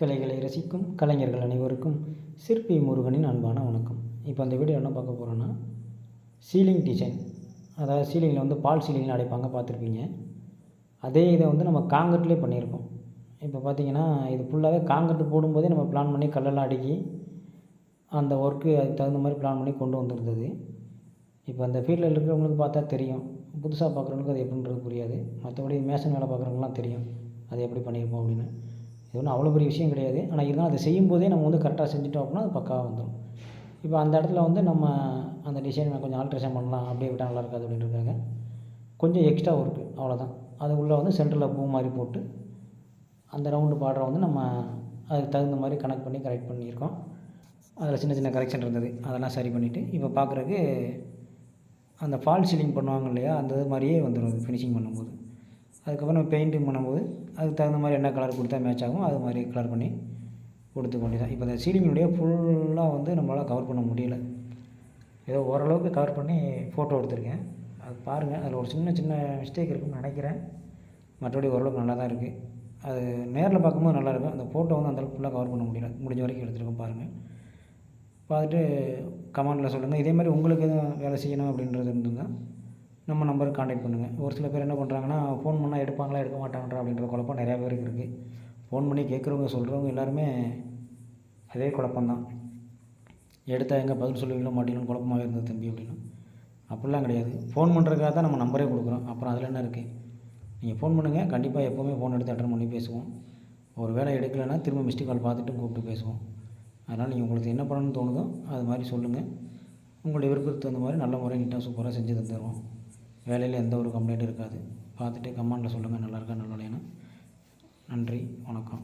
கலைகளை ரசிக்கும் கலைஞர்கள் அனைவருக்கும் சிற்பி முருகனின் அன்பான வணக்கம். இப்போ அந்த வீடியோ என்ன பார்க்க போகிறோன்னா, சீலிங் டிசைன். அதாவது சீலிங்கில் வந்து பால் சீலிங்கில் அடைப்பாங்க, பார்த்துருப்பீங்க. அதே இதை வந்து நம்ம காங்கிரீட்லேயே பண்ணியிருக்கோம். இப்போ பார்த்திங்கன்னா இது ஃபுல்லாகவே காங்கிரீட் போடும்போதே நம்ம பிளான் பண்ணி கல்லெல்லாம் அடுக்கி அந்த ஒர்க்கு அதுக்கு தகுந்த மாதிரி பிளான் பண்ணி கொண்டு வந்துருந்தது. இப்போ அந்த ஃபீல்டில் இருக்கிறவங்களுக்கு பார்த்தா தெரியும், புதுசாக பார்க்குறவங்களுக்கு அது எப்படின்றது புரியாது. மற்றபடி மேசன் வேலை பார்க்குறவங்களாம் தெரியும் அது எப்படி பண்ணியிருப்போம் அப்படின்னு. இது ஒன்றும் அவ்வளோ பெரிய விஷயம் கிடையாது. ஆனால் இருந்தாலும் அதை செய்யும்போதே நம்ம வந்து கரெக்டாக செஞ்சுட்டோம் அப்படின்னா அது பக்காவாக வந்துடும். இப்போ அந்த இடத்துல வந்து நம்ம அந்த டிசைனை கொஞ்சம் ஆல்ட்ரேஷன் பண்ணலாம், அப்படியே விட்டால் நல்லா இருக்காது அப்படின்றதுக்காக கொஞ்சம் எக்ஸ்ட்ரா ஒர்க்கு, அவ்வளோதான். அது உள்ளே வந்து சென்டரில் பூ மாதிரி போட்டு அந்த ரவுண்டு பார்டரை வந்து நம்ம அதுக்கு தகுந்த மாதிரி கனெக்ட் பண்ணி கரெக்ட் பண்ணியிருக்கோம். அதில் சின்ன சின்ன கரெக்ஷன் இருந்தது, அதெல்லாம் சரி பண்ணிவிட்டு இப்போ பார்க்குறதுக்கு அந்த ஃபால் சீலிங் பண்ணுவாங்க இல்லையா, அந்த இது மாதிரியே வந்துடும் அது ஃபினிஷிங் பண்ணும்போது. அதுக்கப்புறம் பெயிண்டிங் பண்ணும்போது அதுக்கு தகுந்த மாதிரி என்ன கலர் கொடுத்தா மேட்ச் ஆகும் அது மாதிரி கலர் பண்ணி கொடுத்துக்க வேண்டியதான். இப்போ இந்த சீலிங்கினுடைய ஃபுல்லாக வந்து நம்மளால் கவர் பண்ண முடியல. ஏதோ ஓரளவுக்கு கவர் பண்ணி ஃபோட்டோ எடுத்திருக்கேன், அது பாருங்கள். அதில் ஒரு சின்ன சின்ன மிஸ்டேக் இருக்குதுன்னு நினைக்கிறேன். மற்றபடி ஓரளவுக்கு நல்லா தான் இருக்குது. அது நேரில் பார்க்கும்போது நல்லாயிருக்கும். அந்த ஃபோட்டோ வந்து அந்தளவுக்கு ஃபுல்லாக கவர் பண்ண முடியல. முடிஞ்ச வரைக்கும் எடுத்துருக்கோம், பாருங்கள். பார்த்துட்டு கமெண்டில் சொல்லுங்கள். இதே மாதிரி உங்களுக்கு எதுவும் வேலை செய்யணும் அப்படின்றது இருந்ததுன்னா நம்ம நம்பருக்கு கான்டாக்ட் பண்ணுங்கள். ஒரு சில பேர் என்ன பண்ணுறாங்கன்னா, ஃபோன் பண்ணால் எடுப்பாங்களா எடுக்க மாட்டாங்களா அப்படின்ற குழப்பம் நிறையா பேருக்கு இருக்குது. ஃபோன் பண்ணி கேட்குறவங்க சொல்கிறவங்க எல்லாருமே அதே குழப்பம்தான். எடுத்தால் எங்கே பதில் சொல்லுவீங்களோ மாட்டீங்களோ குழப்பமாகவே இருந்தது தம்பி அப்படின்னு. அப்படிலாம் கிடையாது. ஃபோன் பண்ணுறதுக்காக தான் நம்ம நம்பரே கொடுக்குறோம். அப்புறம் அதில் என்ன இருக்குது, நீங்கள் ஃபோன் பண்ணுங்கள். கண்டிப்பாக எப்போவுமே ஃபோன் எடுத்து அட்டன் பண்ணி பேசுவோம். ஒரு வேளை எடுக்கலைன்னா திரும்ப மிஸ்டு கால் பார்த்துட்டு கூப்பிட்டு பேசுவோம். அதனால் நீங்கள் உங்களுக்கு என்ன பண்ணணும்னு தோணுதோ அது மாதிரி சொல்லுங்கள். உங்களுடைய விருப்பத்துக்கு தகுந்த மாதிரி நல்ல முறை நீட்டாக சூப்பராக செஞ்சு தந்துடுவோம். வேலையில் எந்த ஒரு கம்ப்ளைண்ட்டும் இருக்காது. பார்த்துட்டு கமெண்டில் சொல்லுங்கள், நல்லா இருக்கா நல்லா இல்லையான்னு. நன்றி, வணக்கம்.